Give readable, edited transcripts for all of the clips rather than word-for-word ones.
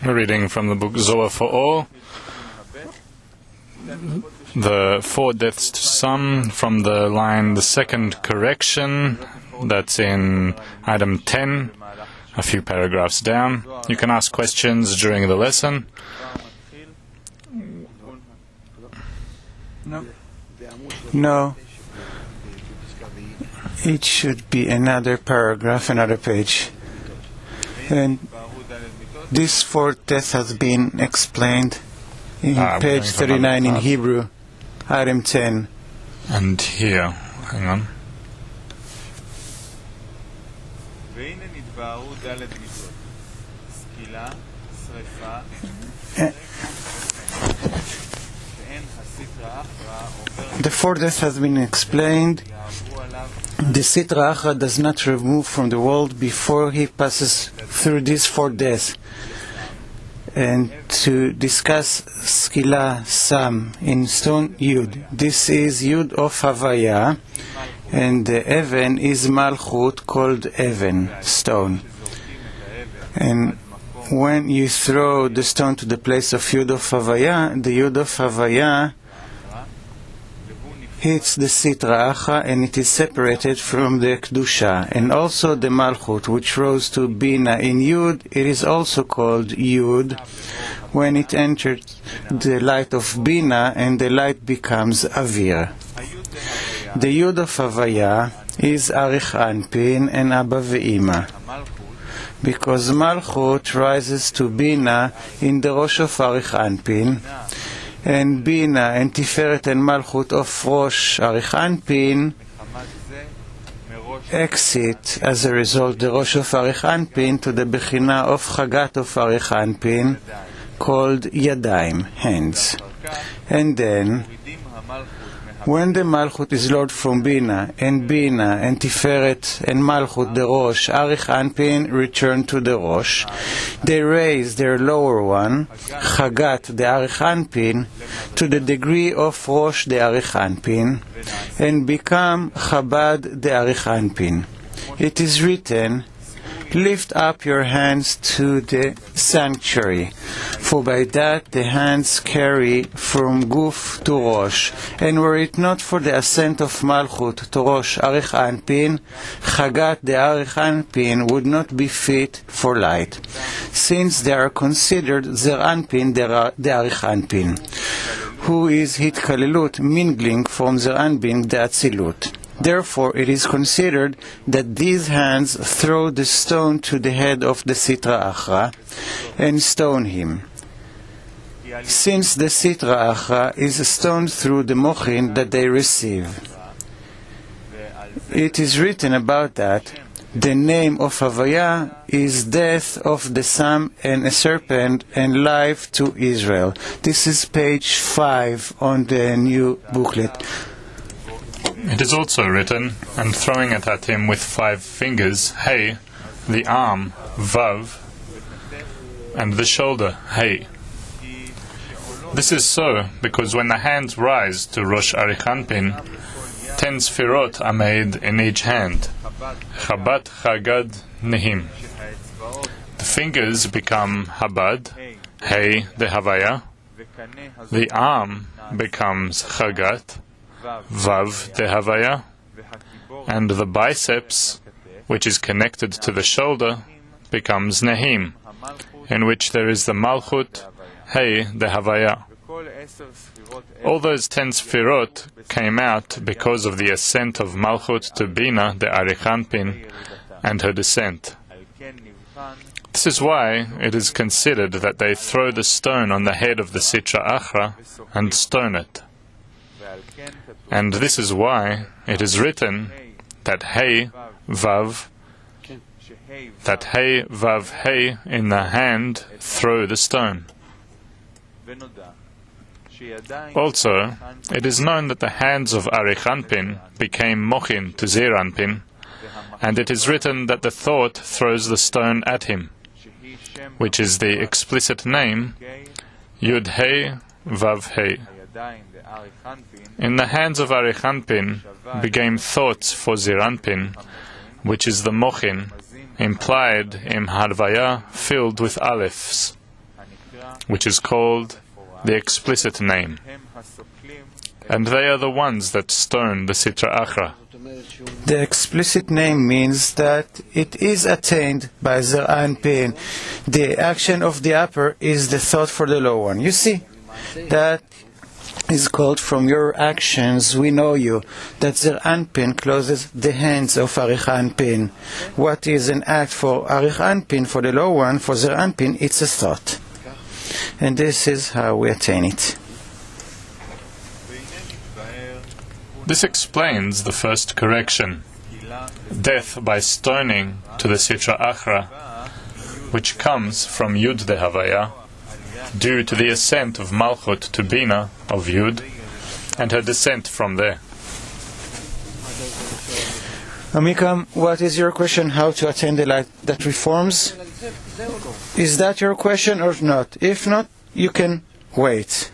We're reading from the book Zohar for All, the 4 deaths to some, from the line the second correction, that's in item 10, a few paragraphs down. You can ask questions during the lesson. No. It should be another paragraph, another page. And this 4th death has been explained in page 39 in Hebrew, item 10. And here, hang on. The 4th death has been explained. The Sitra Achra does not remove from the world before he passes through this 4th death. And to discuss Skila Sam in stone Yud. This is Yud of Havaya, and the Even is Malchut, called Even, stone. And when you throw the stone to the place of Yud of Havaya, the Yud of Havaya hits the Sitra Achra, and it is separated from the Kedusha. And also the Malchut, which rose to Bina in Yud, it is also called Yud when it entered the light of Bina, and the light becomes Avir. The Yud of Havaya is Arich Anpin and Abba Ve'ima, because Malchut rises to Bina in the Rosh of Arich Anpin, and Bina and Tiferet and Malchut of Rosh Arich Anpin exit as a result the Rosh of Arich Anpin to the Bechina of Chagat of Arich Anpin, called Yadayim, hands. And then, when the Malchut is lowered from Bina and Tiferet and Malchut, the Rosh, Arich Anpin, return to the Rosh, they raise their lower one, Chagat, the Arich Anpin, to the degree of Rosh, the Arich Anpin, and become Chabad, the Arich Anpin. It is written, lift up your hands to the sanctuary, for by that the hands carry from Guf to Rosh, and were it not for the ascent of Malchut to Rosh Arich Anpin, Chagat the Arich Anpin would not be fit for light, since they are considered Zer Anpin the Arich Anpin, who is Hitkalelut, mingling from Zer Anpin the Atzilut. Therefore, it is considered that these hands throw the stone to the head of the Sitra Achra and stone him. Since the Sitra Achra is stoned through the mochin that they receive. It is written about that the name of Havaya is death of the Sam and a serpent and life to Israel. This is page 5 on the new booklet. It is also written, and throwing it at him with 5 fingers, hey, the arm, vav, and the shoulder, hey. This is so because when the hands rise to Rosh Arich Anpin, 10 sfirot are made in each hand, Chabat, Chagad, Nehim. The fingers become Habad, hey, the Havaya. The arm becomes Chagat, Vav the Havaya, and the biceps, which is connected to the shoulder, becomes Nehim, in which there is the Malchut, Hey the Havaya. All those 10 Sfirot came out because of the ascent of Malchut to Bina the Arich Anpin and her descent. This is why it is considered that they throw the stone on the head of the Sitra Achra and stone it. And this is why it is written that Hey, Vav, Hey in the hand throw the stone. Also, it is known that the hands of Arich Anpin became mochin to Zeir Anpin, and it is written that the thought throws the stone at him, which is the explicit name Yud Hey, Vav Hey. In the hands of Arich Anpin became thoughts for Zeir Anpin, which is the mochin, implied in Harvaya, filled with alephs. which is called the explicit name. And they are the ones that stone the Sitra Achra. The explicit name means that it is attained by Zer Anpin. The action of the upper is the thought for the lower one. You see, that is called from your actions we know you, that Zer Anpin closes the hands of Arich Anpin. What is an act for Arich Anpin, for the lower one, for Zer Anpin, it's a thought. And this is how we attain it. This explains the first correction, death by stoning to the Sitra Achra, which comes from Yud de Havaya, due to the ascent of Malchut to Bina of Yud, and her descent from there. Amikam, what is your question? How to attain the light that reforms? Is that your question or not? If not, you can wait.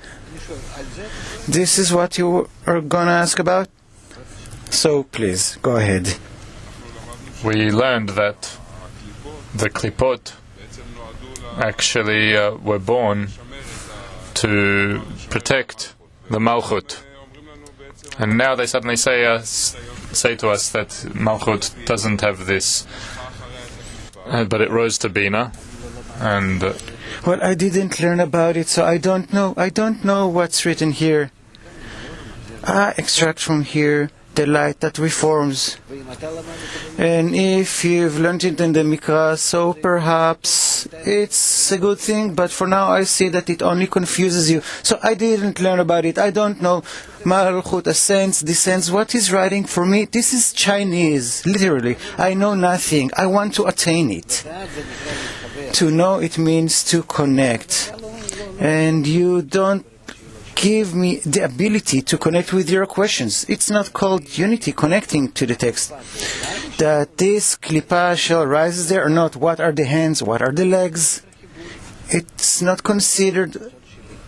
This is what you are going to ask about? So please, go ahead. We learned that the Klipot actually were born to protect the Malchut. And now they suddenly say to us that Malchut doesn't have this, but it rose to Bina. And well, I didn't learn about it, so I don't know. I don't know what's written here. I extract from here the light that reforms. And if you've learned it in the Mikra, so perhaps it's a good thing, but for now I see that it only confuses you. So I didn't learn about it. I don't know. Malchut ascends, descends. What is writing for me? This is Chinese, literally. I know nothing. I want to attain it. To know, it means to connect. And you don't give me the ability to connect with your questions. It's not called unity, connecting to the text. That this klipa shall rise there or not. What are the hands? What are the legs? It's not considered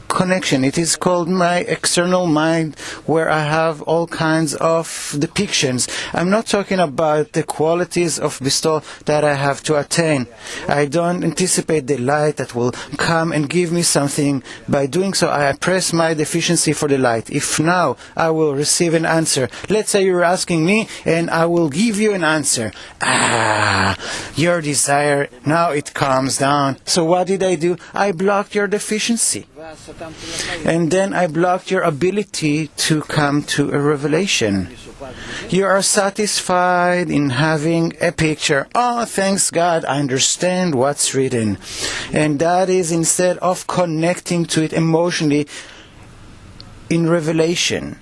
connection. It is called my external mind, where I have all kinds of depictions. I'm not talking about the qualities of bestowal that I have to attain. I don't anticipate the light that will come and give me something. By doing so, I press my deficiency for the light. If now I will receive an answer, let's say you're asking me and I will give you an answer. Your desire, now it calms down. So what did I do? I blocked your deficiency. And then I blocked your ability to come to a revelation. You are satisfied in having a picture. Oh, thanks God, I understand what's written. And that is instead of connecting to it emotionally in revelation.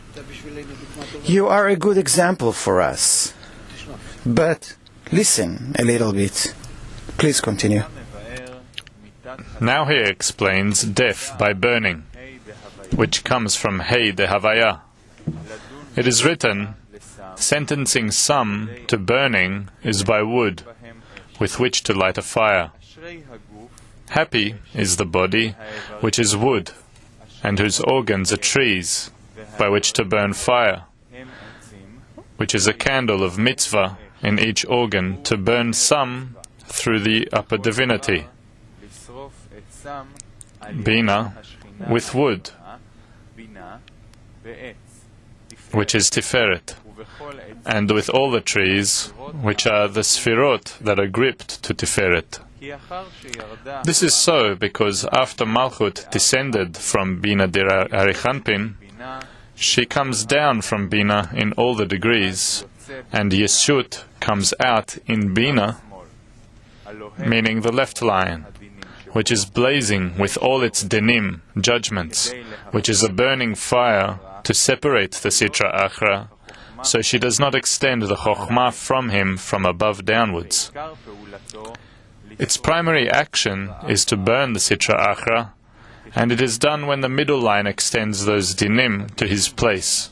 You are a good example for us. But listen a little bit. Please continue. Now he explains death by burning, which comes from Hey de Havaya. It is written, sentencing some to burning is by wood, with which to light a fire. Happy is the body, which is wood, and whose organs are trees, by which to burn fire, which is a candle of mitzvah in each organ, to burn some through the upper divinity. Bina with wood, which is Tiferet, and with all the trees, which are the Sfirot that are gripped to Tiferet. This is so because after Malchut descended from Bina der Arichanpin, she comes down from Bina in all the degrees, and Yeshut comes out in Bina, meaning the left line, which is blazing with all its dinim, judgments, which is a burning fire to separate the Sitra Achra, so she does not extend the Chokhmah from him from above downwards. Its primary action is to burn the Sitra Achra, and it is done when the middle line extends those dinim to his place.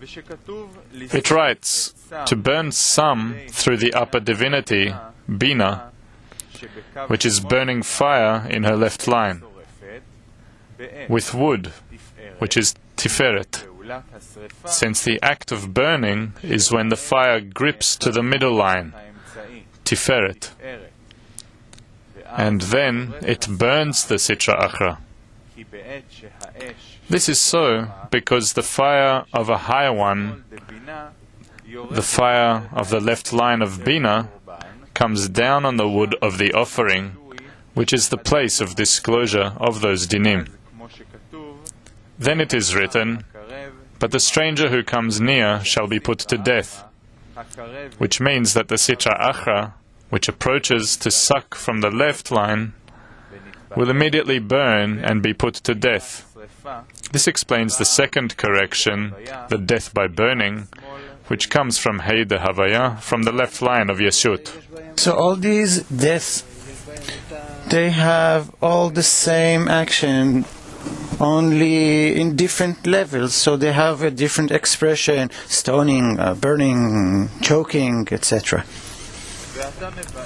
It writes, to burn some through the upper divinity, Bina, which is burning fire in her left line, with wood, which is Tiferet, since the act of burning is when the fire grips to the middle line, Tiferet. and then it burns the Sitra Achra. This is so because the fire of a higher one, the fire of the left line of Bina, comes down on the wood of the offering, which is the place of disclosure of those dinim. Then it is written, "But the stranger who comes near shall be put to death," which means that the Sitra Achra, which approaches to suck from the left line, will immediately burn and be put to death. This explains the second correction, the death by burning, which comes from Hey de Havaya, from the left line of Yeshut. So all these deaths, they have all the same action, only in different levels, so they have a different expression: stoning, burning, choking, etc.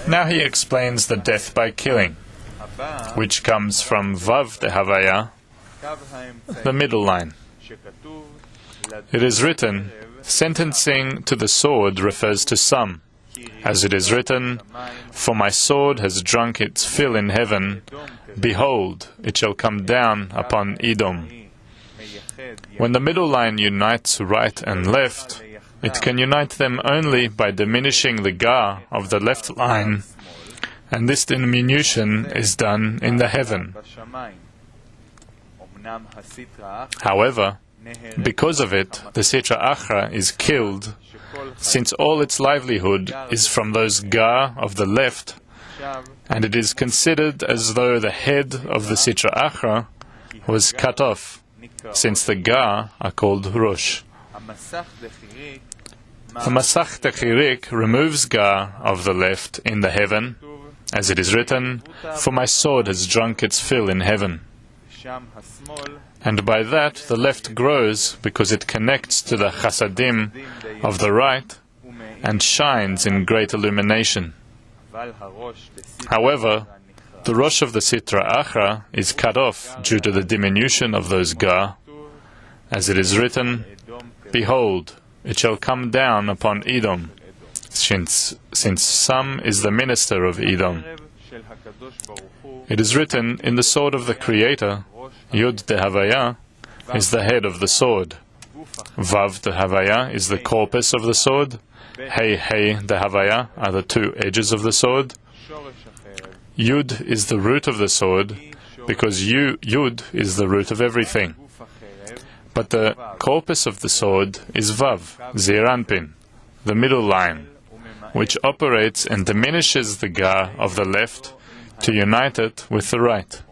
Now he explains the death by killing, which comes from Vav de Havaya, the middle line. It is written, "Sentencing to the sword refers to some, as it is written, for my sword has drunk its fill in heaven, behold, it shall come down upon Edom." When the middle line unites right and left, it can unite them only by diminishing the Ga of the left line, and this diminution is done in the heaven. However, because of it, the Sitra Achra is killed, since all its livelihood is from those Ga of the left, and it is considered as though the head of the Sitra Achra was cut off, since the Ga are called Rosh. The Masach Techirik removes Ga of the left in the heaven, as it is written, "For my sword has drunk its fill in heaven." And by that the left grows because it connects to the Chasadim of the right and shines in great illumination. However, the Rosh of the Sitra Achra is cut off due to the diminution of those Ga, as it is written, "Behold, it shall come down upon Edom," since Sam is the minister of Edom. It is written in the sword of the Creator, Yud de Havaya is the head of the sword, Vav de Havaya is the corpus of the sword, Hey de Havaya are the two edges of the sword, Yud is the root of the sword, because Yud is the root of everything. But the corpus of the sword is Vav, Ziranpin, the middle line, which operates and diminishes the Ga of the left to unite it with the right.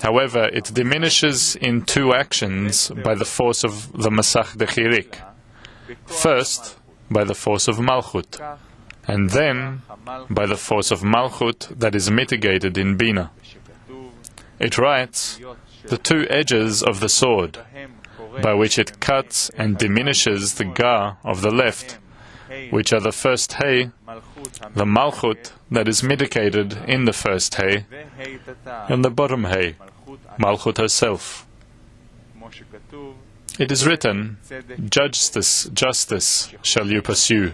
However, it diminishes in two actions by the force of the Masach Dechirik. First, by the force of Malchut, and then by the force of Malchut that is mitigated in Bina. It writes, "The two edges of the sword, by which it cuts and diminishes the Ga of the left, which are the first Hey, the Malchut that is mitigated in the first Hey, and the bottom Hey, Malchut herself." It is written, justice shall you pursue."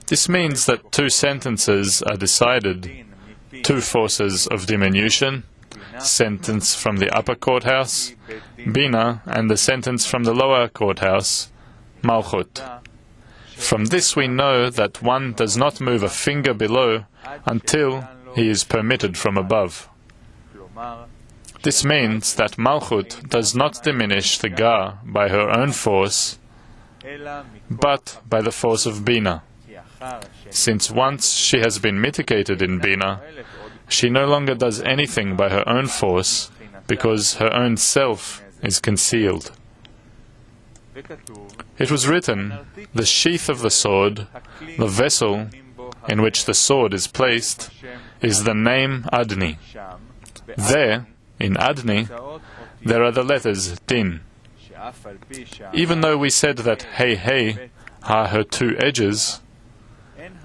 This means that two sentences are decided, two forces of diminution, sentence from the upper courthouse, Bina, and the sentence from the lower courthouse, Malchut. From this we know that one does not move a finger below until he is permitted from above. This means that Malchut does not diminish the Ga by her own force, but by the force of Bina. Since once she has been mitigated in Bina, she no longer does anything by her own force, because her own self is concealed. It was written, "The sheath of the sword, the vessel in which the sword is placed, is the name Adni." There, in Adni, there are the letters Din. Even though we said that Hey are her two edges,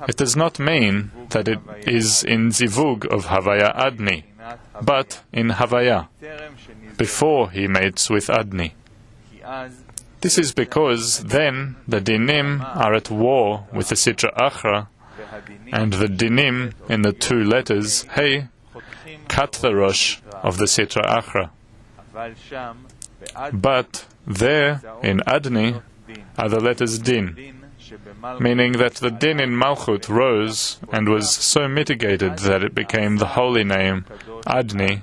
it does not mean that it is in Zivug of Havaya Adni, but in Havaya, before he mates with Adni. This is because then the Dinim are at war with the Sitra Achra, and the dinim in the two letters Hey cut the rosh of the Sitra Achra. But there, in Adni, are the letters Din, meaning that the Din in Malchut rose and was so mitigated that it became the holy name Adni.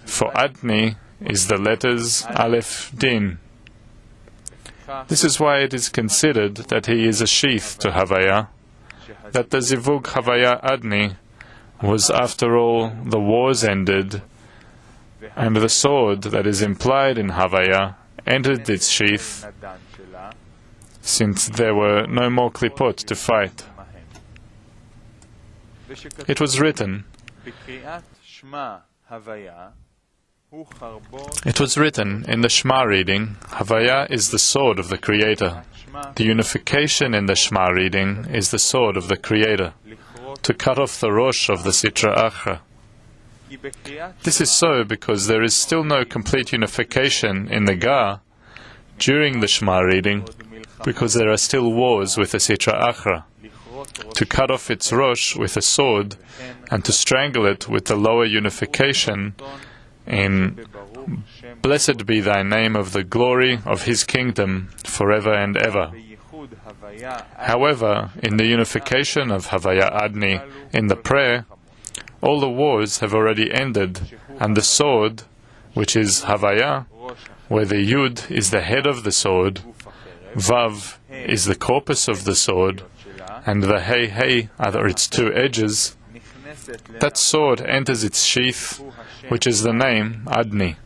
For Adni is the letters Aleph Din. This is why it is considered that he is a sheath to Havaya, that the Zivug Havaya Adni was after all the wars ended, and the sword that is implied in Havaya entered its sheath, since there were no more klipot to fight. It was written in the Shema reading, Havaya is the sword of the Creator. The unification in the Shema reading is the sword of the Creator, to cut off the rosh of the Sitra Achra. This is so because there is still no complete unification in the Ga during the Shema reading, because there are still wars with the Sitra Achra. To cut off its rosh with a sword and to strangle it with the lower unification in Blessed be thy name of the glory of his kingdom forever and ever. However, in the unification of Havaya Adni in the prayer, all the wars have already ended, and the sword, which is Havaya, where the Yud is the head of the sword, Vav is the corpus of the sword, and the Hey are its two edges, that sword enters its sheath, which is the name Adni.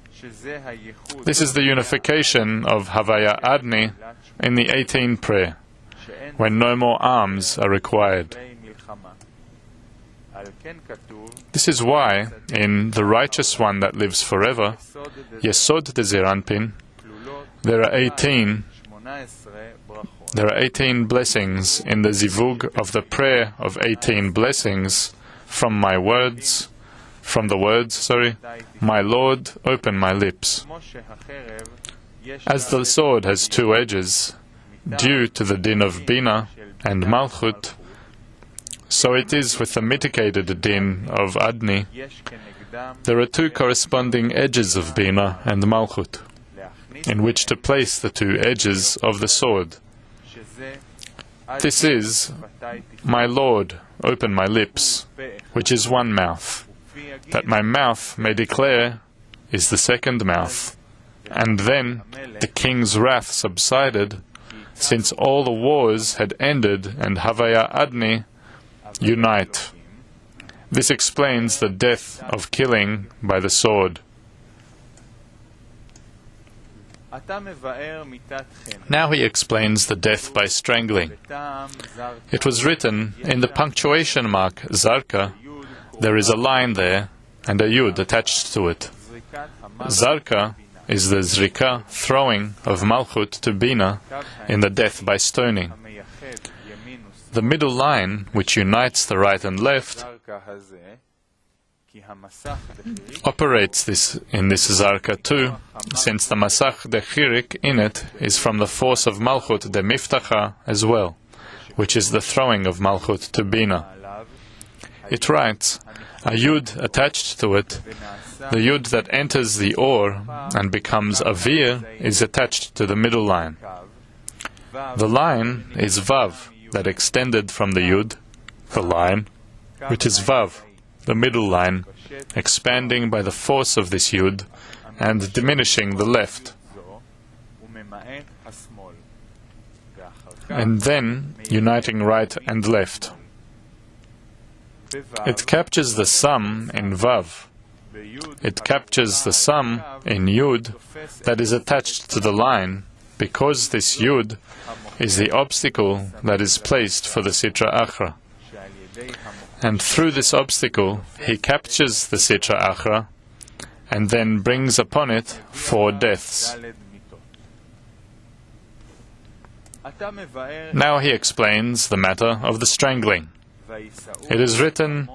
This is the unification of Havaya Adni in the 18 prayer, when no more arms are required. This is why, in the righteous one that lives forever, Yesod de Zeranpin, there are 18 blessings in the zivug of the prayer of 18 blessings from the words, my Lord, open my lips. As the sword has two edges, due to the din of Bina and Malchut, so it is with the mitigated din of Adni. There are two corresponding edges of Bina and Malchut, in which to place the two edges of the sword. This is, my Lord, open my lips, which is one mouth, that my mouth may declare is the second mouth. And then the king's wrath subsided, since all the wars had ended and Havaya Adni unite. This explains the death of killing by the sword. Now he explains the death by strangling. It was written in the punctuation mark Zarka, there is a line there and a Yud attached to it. Zarka is the Zrika, throwing of Malchut to Bina in the death by stoning. The middle line, which unites the right and left, operates in this Zarka too, since the Masach de Chirik in it is from the force of Malchut de Miftacha as well, which is the throwing of Malchut to Bina. It writes, a Yud attached to it, the Yud that enters the Or and becomes a Vir is attached to the middle line. The line is Vav, that extended from the Yud, the line, which is Vav, the middle line, expanding by the force of this Yud and diminishing the left, and then uniting right and left. It captures the sum in Vav. It captures the sum in Yud that is attached to the line, because this Yud is the obstacle that is placed for the Sitra Achra. And through this obstacle, he captures the Sitra Achra and then brings upon it 4 deaths. Now he explains the matter of the strangling. It is written,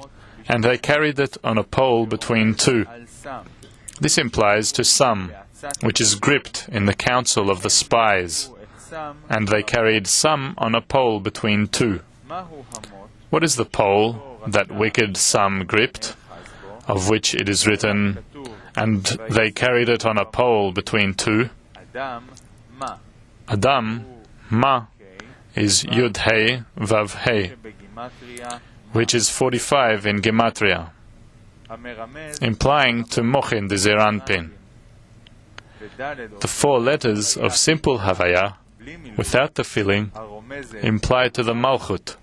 and they carried it on a pole between 2. This implies to Sam, which is gripped in the council of the spies, and they carried Sam on a pole between 2. What is the pole that wicked some gripped, of which it is written, and they carried it on a pole between two? Adam, Ma, is Yud Hey Vav Hey, which is 45 in Gematria, implying to Mochin de Zeranpin. The 4 letters of simple Havaya, without the filling, imply to the Malchut,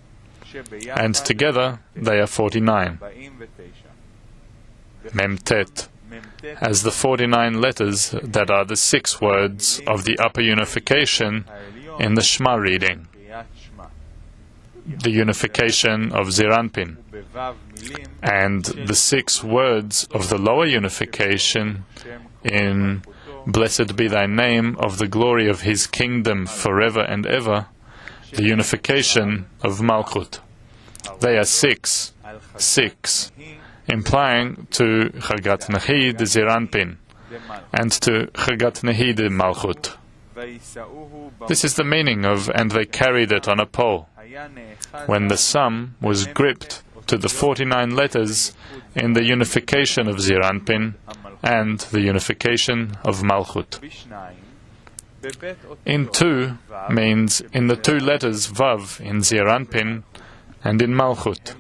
and together they are 49. Memtet, as the 49 letters that are the 6 words of the upper unification in the Shema reading, the unification of Zeranpin, and the 6 words of the lower unification in Blessed be thy name of the glory of his kingdom forever and ever, the unification of Malchut. They are 6, implying to Chagat Nahi de Zeranpin and to Chagat Nahi de Malchut. This is the meaning of "and they carried it on a pole," when the sum was gripped to the 49 letters in the unification of Zeranpin and the unification of Malchut. In 2 means in the 2 letters Vav in Zeranpin and in Malchut,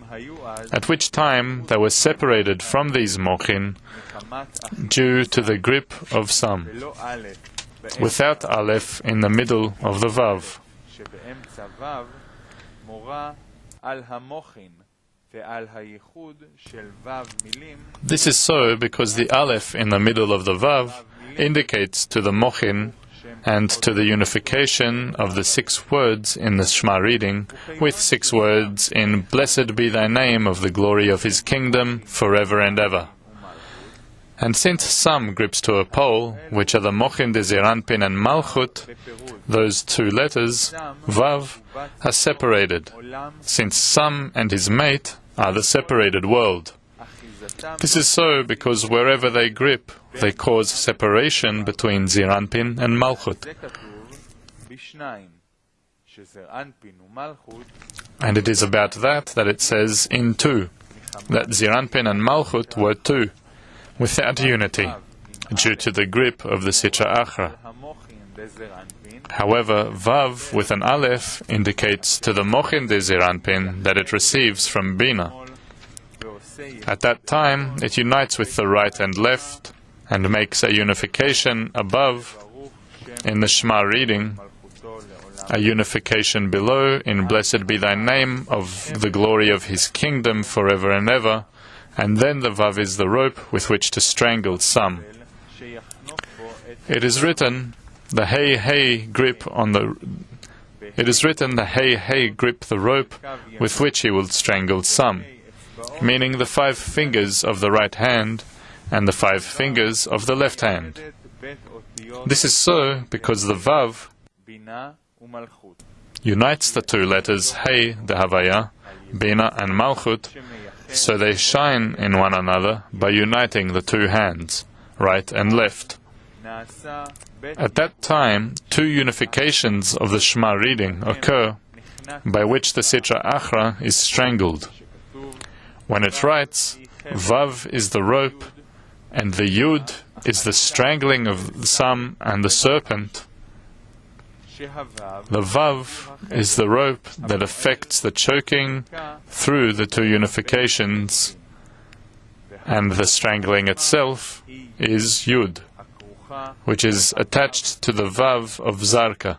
at which time they were separated from these Mochin due to the grip of some, without Aleph in the middle of the Vav. This is so because the Aleph in the middle of the Vav indicates to the Mochin and to the unification of the 6 words in the Shema reading with 6 words in Blessed be thy name of the glory of his kingdom forever and ever. And since some grips to a pole, which are the Mochin de Zeranpin and Malchut, those 2 letters, Vav, are separated, since Sam and his mate are the separated world. This is so because wherever they grip, they cause separation between Zeranpin and Malchut. And it is about that it says in 2, that Zeranpin and Malchut were 2, without unity, due to the grip of the Sitra Achra. However, Vav with an Aleph indicates to the Mochin de Zeranpin that it receives from Bina. At that time, it unites with the right and left, and makes a unification above in the Shema reading, a unification below in Blessed be thy name of the glory of his kingdom forever and ever, and then the Vav is the rope with which to strangle some. It is written, the hey grip the rope with which he will strangle some, meaning the 5 fingers of the right hand and the 5 fingers of the left hand. This is so because the Vav unites the 2 letters Hey, the Havaya, Bina and Malchut, so they shine in one another by uniting the 2 hands, right and left. At that time, 2 unifications of the Shema reading occur, by which the Sitra Achra is strangled. When it writes, Vav is the rope, and the Yud is the strangling of the Sam and the serpent, the Vav is the rope that affects the choking through the 2 unifications, and the strangling itself is Yud, which is attached to the Vav of Zarka,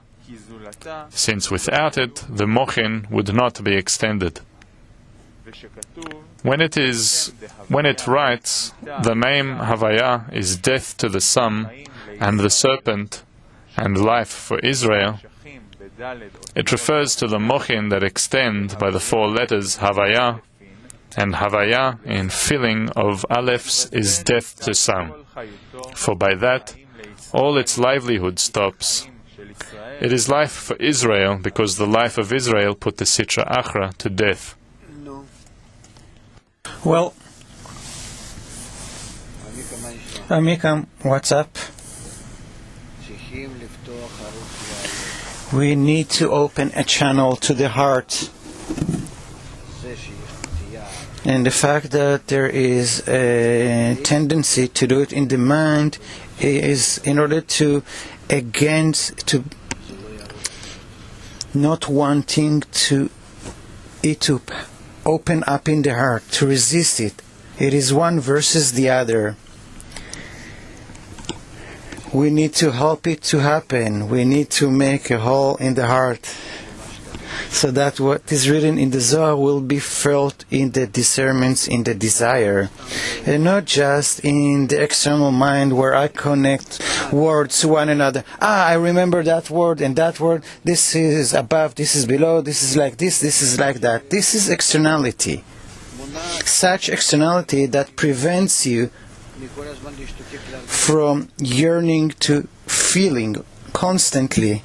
since without it the Mochin would not be extended. When it writes, the name Havaya is death to the Sam and the serpent, and life for Israel, it refers to the Mochin that extend by the 4 letters Havaya, and Havaya in filling of Alephs is death to Sam, for by that all its livelihood stops. It is life for Israel because the life of Israel put the Sitra Achra to death. Well, Amikam, what's up? We need to open a channel to the heart And the fact that there is a tendency to do it in the mind is in order to not wanting to open up in the heart, to resist it. It is one versus the other. We need to help it to happen. We need to make a hole in the heart so that what is written in the Zohar will be felt in the discernments, in the desire, and not just in the external mind where I connect words to one another. I remember that word and that word. This is above, this is below, this is like this is like that. This is externality. Such externality that prevents you from yearning to feeling constantly.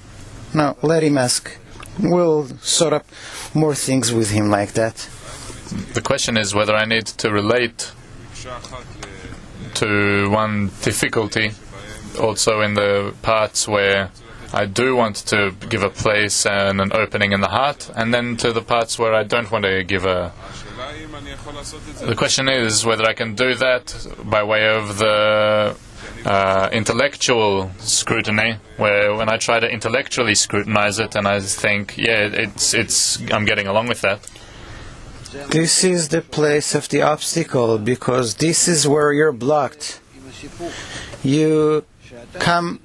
Now, let him ask. We'll sort up more things with him like that. The question is whether I need to relate to one difficulty also in the parts where I do want to give a place and an opening in the heart, and then to the parts where I don't want to give a... The question is whether I can do that by way of the intellectual scrutiny, where when I try to intellectually scrutinize it and I think, I'm getting along with that. This is the place of the obstacle, because this is where you're blocked. You come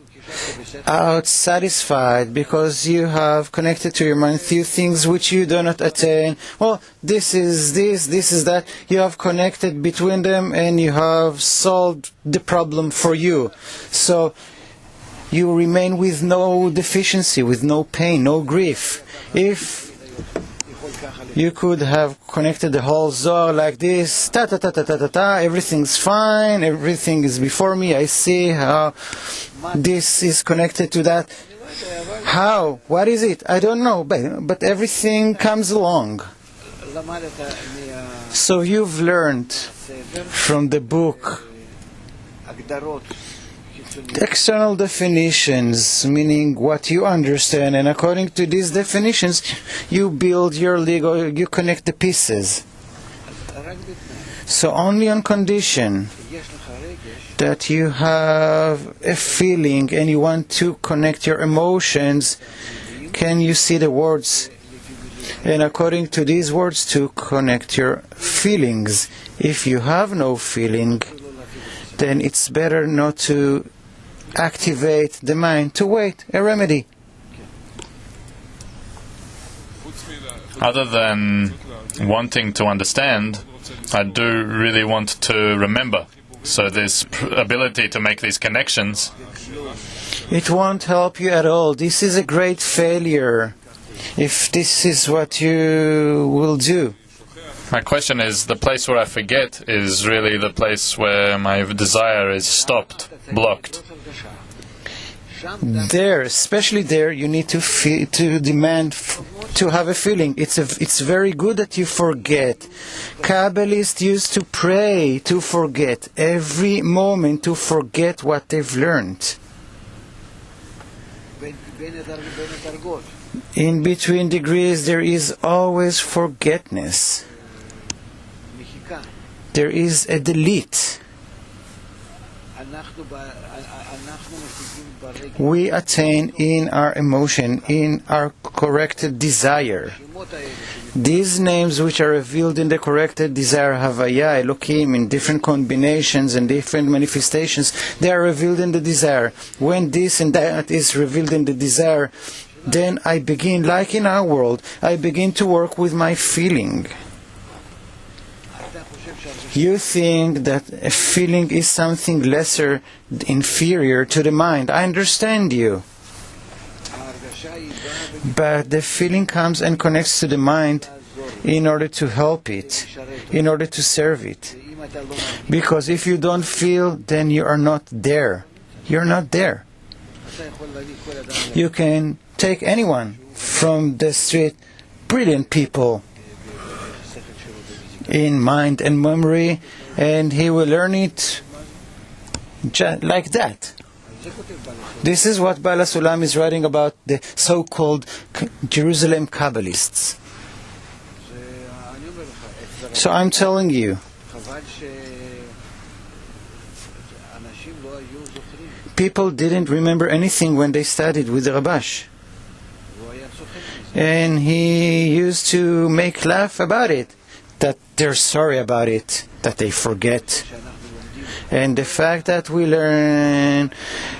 out satisfied because you have connected to your mind few things which you do not attain. Well, this is that. You have connected between them and you have solved the problem for you. So you remain with no deficiency, with no pain, no grief. If you could have connected the whole Zohar like this, everything's fine, everything is before me, I see how this is connected to that. How? What is it? I don't know, but everything comes along. So you've learned from the book external definitions, meaning what you understand, and according to these definitions you build your Lego, you connect the pieces. So only on condition that you have a feeling and you want to connect your emotions can you see the words, and according to these words to connect your feelings. If you have no feeling, then it's better not to activate the mind, to wait, a remedy. Other than wanting to understand, I do really want to remember. So this ability to make these connections, it won't help you at all. This is a great failure if this is what you will do. My question is, the place where I forget is really the place where my desire is stopped, blocked. There, especially there, you need to demand to have a feeling. It's very good that you forget. Kabbalists used to pray to forget, every moment to forget what they've learned. In between degrees there is always forgetness. There is a delete. We attain in our emotion, in our corrected desire. These names which are revealed in the corrected desire, Havaya, Elohim, in different combinations and different manifestations, they are revealed in the desire. When this and that is revealed in the desire, then I begin, like in our world, I begin to work with my feeling. You think that a feeling is something lesser, inferior to the mind. I understand you. But the feeling comes and connects to the mind in order to help it, in order to serve it. Because if you don't feel, then you are not there. You're not there. You can take anyone from the street, brilliant people, in mind and memory, and he will learn it like that. This is what Baal HaSulam is writing about the so-called Jerusalem Kabbalists. So I'm telling you, people didn't remember anything when they studied with the Rabash. And he used to make laugh about it, that they're sorry about it, that they forget. And the fact that we learn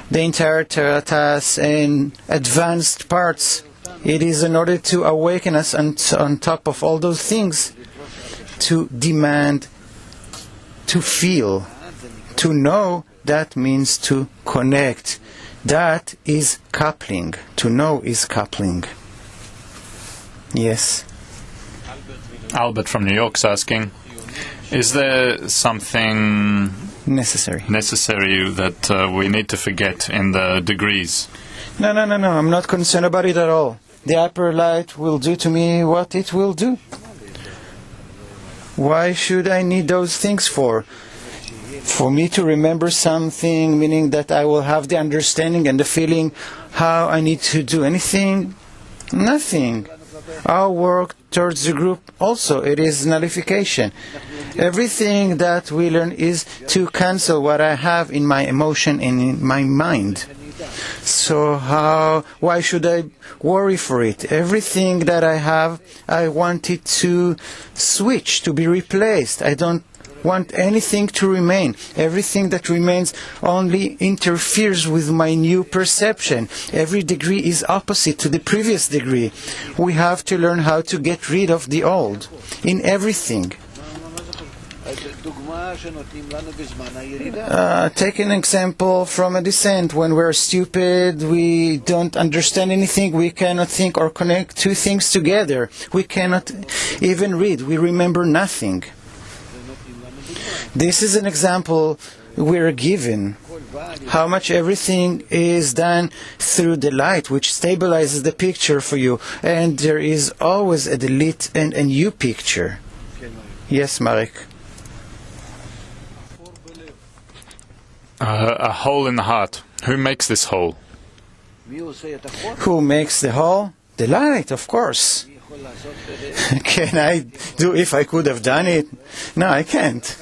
the entire Teratas and advanced parts, it is in order to awaken us on top of all those things, to demand, to feel, to know. That means to connect. That is coupling. To know is coupling. Yes. Albert from New York's asking, is there something necessary that we need to forget in the degrees? No. I'm not concerned about it at all. The upper light will do to me what it will do. Why should I need those things for? For me to remember something, meaning that I will have the understanding and the feeling how I need to do anything? Nothing. Our work towards the group also, it is nullification. Everything that we learn is to cancel what I have in my emotion and in my mind. So why should I worry for it? Everything that I have, I want it to switch, to be replaced. I don't want anything to remain. Everything that remains only interferes with my new perception. Every degree is opposite to the previous degree. We have to learn how to get rid of the old in everything. Take an example from a descent. When we're stupid, we don't understand anything, we cannot think or connect two things together. We cannot even read, we remember nothing. This is an example we're given. How much everything is done through the light, which stabilizes the picture for you. And there is always a delete and a new picture. Yes, Marek. A hole in the heart. Who makes this hole? Who makes the hole? The light, of course. Can I do if I could have done it? No, I can't.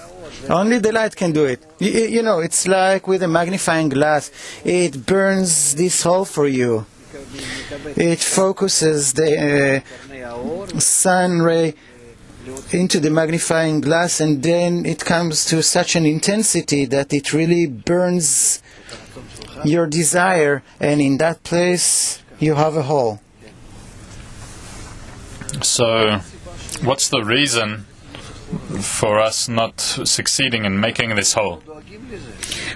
Only the light can do it. You know, it's like with a magnifying glass. It burns this hole for you. It focuses the sun ray into the magnifying glass, and then it comes to such an intensity that it really burns your desire, and in that place you have a hole. So, what's the reason for us not succeeding in making this hole?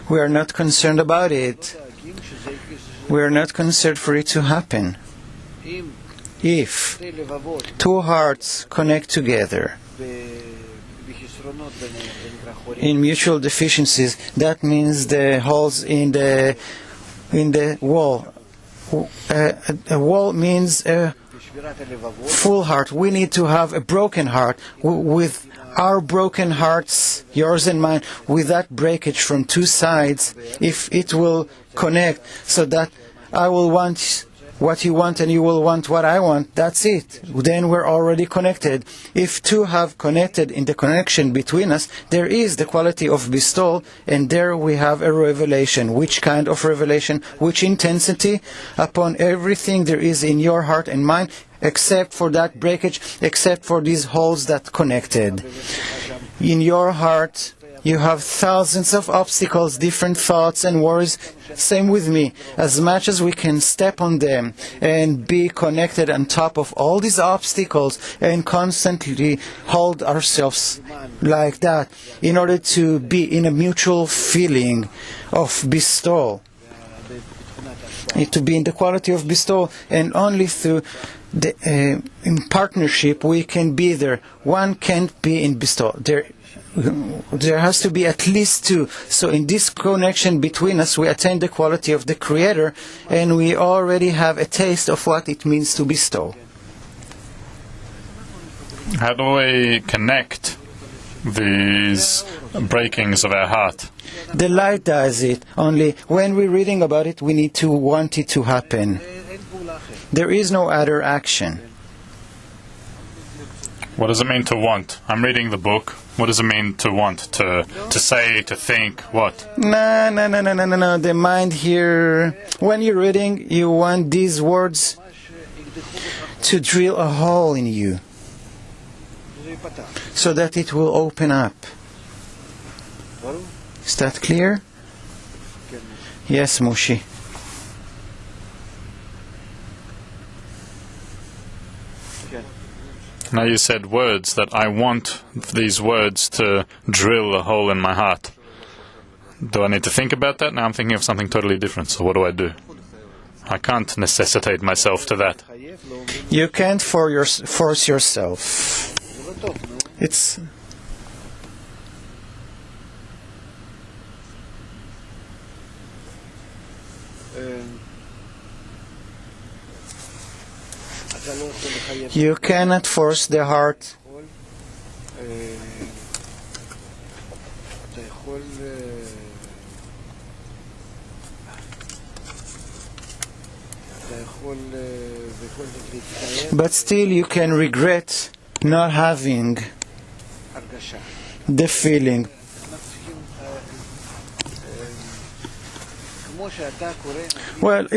We are not concerned about it. We are not concerned for it to happen. If two hearts connect together in mutual deficiencies, that means the holes in the wall. A wall means a full heart. We need to have a broken heart. With our broken hearts, yours and mine, with that breakage from two sides, if it will connect so that I will want what you want and you will want what I want, that's it. Then we're already connected. If two have connected in the connection between us, there is the quality of bestowal, and there we have a revelation. Which kind of revelation? Which intensity? Upon everything there is in your heart and mind, except for that breakage, except for these holes that connected. In your heart, you have thousands of obstacles, different thoughts and worries. Same with me. As much as we can step on them and be connected on top of all these obstacles and constantly hold ourselves like that in order to be in a mutual feeling of bestowal. To be in the quality of bestowal, and only through in partnership we can be there. One can't be in bestowal. There has to be at least two. So in this connection between us, we attain the quality of the Creator, and we already have a taste of what it means to bestow. How do we connect these breakings of our heart? The light does it. Only when we're reading about it, we need to want it to happen. There is no other action. What does it mean to want? I'm reading the book. What does it mean to want? To say, to think, what? No. The mind here, when you're reading, you want these words to drill a hole in you so that it will open up. Is that clear? Yes, Mushi. Now you said words, that I want these words to drill a hole in my heart. Do I need to think about that? Now I'm thinking of something totally different, so what do? I can't necessitate myself to that. You can't force yourself. It's... You cannot force the heart. But still you can regret not having the feeling. Well,